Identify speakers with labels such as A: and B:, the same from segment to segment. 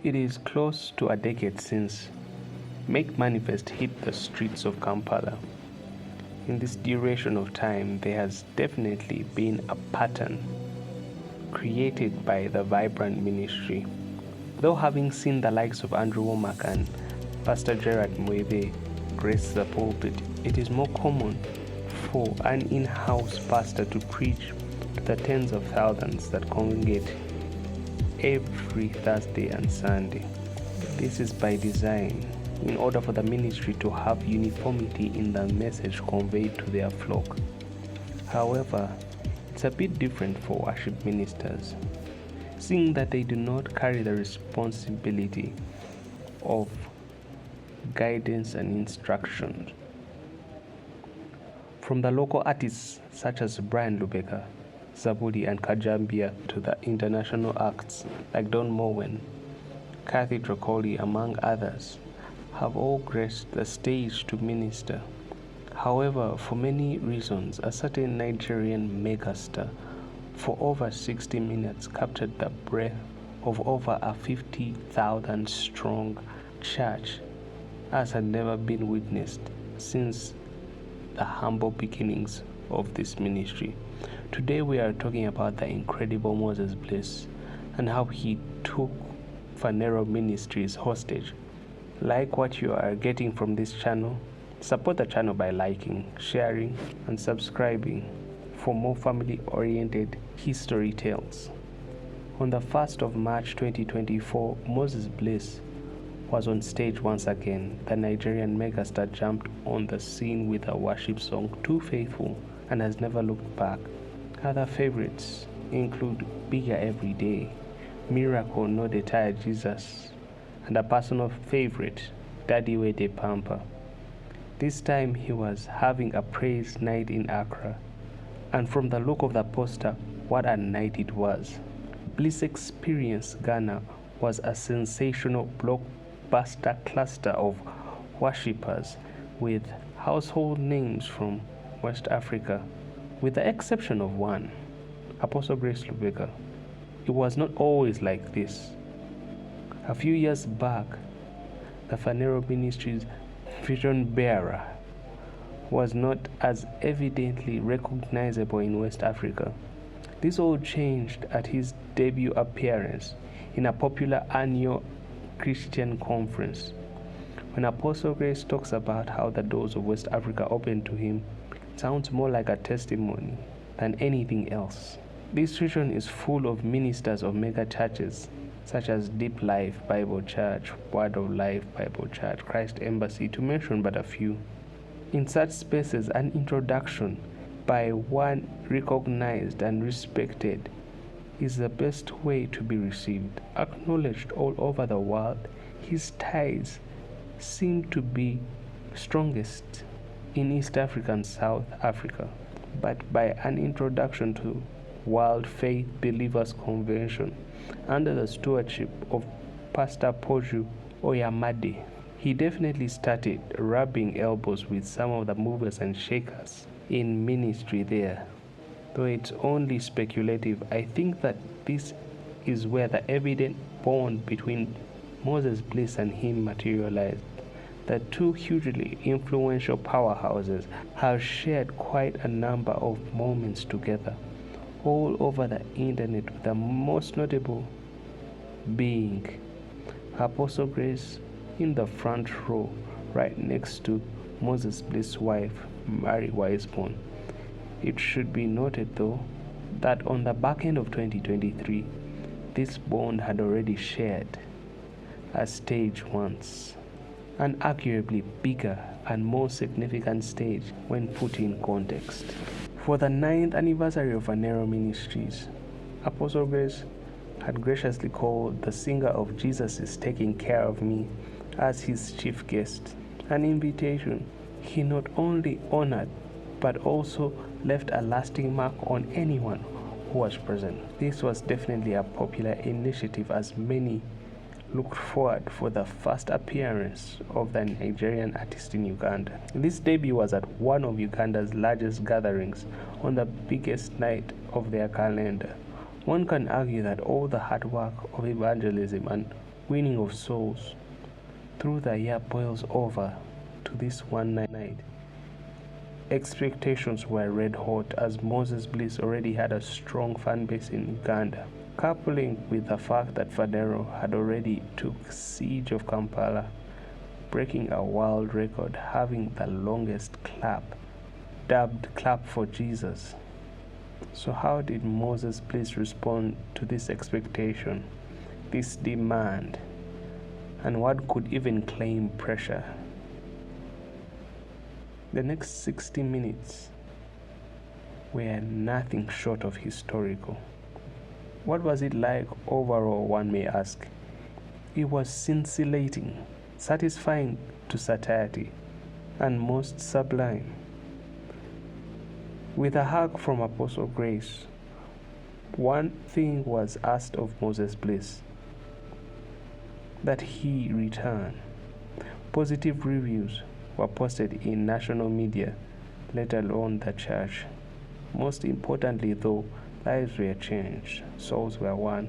A: It is close to a decade since Make Manifest hit the streets of Kampala. In this duration of time, there has definitely been a pattern created by the vibrant ministry. Though having seen the likes of Andrew Womack and Pastor Gerard Mwebe grace the pulpit, it is more common for an in-house pastor to preach to the tens of thousands that congregate every Thursday and Sunday. This is by design, in order for the ministry to have uniformity in the message conveyed to their flock. However, it's a bit different for worship ministers, seeing that they do not carry the responsibility of guidance and instruction. From the local artists such as Brian Lubeka, Zabudi and Kajambia to the international acts like Don Mowen, Kathy Trocoli, among others, have all graced the stage to minister. However, for many reasons, a certain Nigerian megastar for over 60 minutes captured the breath of over a 50,000 strong church as had never been witnessed since the humble beginnings of this ministry. Today we are talking about the incredible Moses Bliss and how he took Phaneroo Ministries hostage. Like what you are getting from this channel, support the channel by liking, sharing, and subscribing for more family-oriented history tales. On the 1st of March 2024, Moses Bliss was on stage once again. The Nigerian megastar jumped on the scene with a worship song, Too Faithful, and has never looked back. Other favorites include Bigger Every Day, Miracle No Dey Tire Jesus, and a personal favorite, Daddy Wey Dey Pamper. This time he was having a praise night in Accra, and from the look of the poster, what a night it was. Bliss Experience Ghana was a sensational blockbuster cluster of worshippers with household names from West Africa, with the exception of one, Apostle Grace Lubega. It was not always like this. A few years back, the Phaneroo Ministries vision bearer was not as evidently recognizable in West Africa. This all changed at his debut appearance in a popular annual Christian conference. When Apostle Grace talks about how the doors of West Africa opened to him, it sounds more like a testimony than anything else. This region is full of ministers of mega churches such as Deep Life Bible Church, Word of Life Bible Church, Christ Embassy, to mention but a few. In such spaces, an introduction by one recognized and respected is the best way to be received. Acknowledged all over the world, his ties seem to be strongest in East Africa and South Africa, but by an introduction to World Faith Believers Convention under the stewardship of Pastor Poju Oyamade, he definitely started rubbing elbows with some of the movers and shakers in ministry there. Though it's only speculative, I think that this is where the evident bond between Moses Bliss and him materialized. The two hugely influential powerhouses have shared quite a number of moments together all over the internet, with the most notable being Apostle Grace in the front row right next to Moses Bliss' wife, Mary Wiseborn. It should be noted though that on the back end of 2023, this bond had already shared a stage once, an arguably bigger and more significant stage when put in context. For the 9th anniversary of Phaneroo Ministries, Apostle Grace had graciously called the singer of Jesus Is Taking Care of Me as his chief guest, an invitation he not only honored but also left a lasting mark on anyone who was present. This was definitely a popular initiative, as many looked forward for the first appearance of the Nigerian artist in Uganda. This debut was at one of Uganda's largest gatherings on the biggest night of their calendar. One can argue that all the hard work of evangelism and winning of souls through the year boils over to this one night. Expectations were red hot as Moses Bliss already had a strong fan base in Uganda, coupling with the fact that Phaneroo had already took siege of Kampala, breaking a world record, having the longest clap, dubbed Clap for Jesus. So how did Moses Bliss respond to this expectation, this demand, and what could even claim pressure? The next 60 minutes were nothing short of historical. What was it like overall, one may ask? It was scintillating, satisfying to satiety, and most sublime. With a hug from Apostle Grace, one thing was asked of Moses Bliss, that he return. Positive reviews were posted in national media, let alone the church. Most importantly though, lives were changed, souls were won.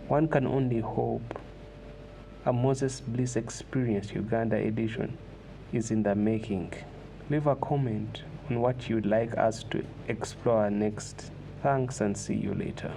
A: One can only hope a Moses Bliss Experience Uganda edition is in the making. Leave a comment on what you'd like us to explore next. Thanks and see you later.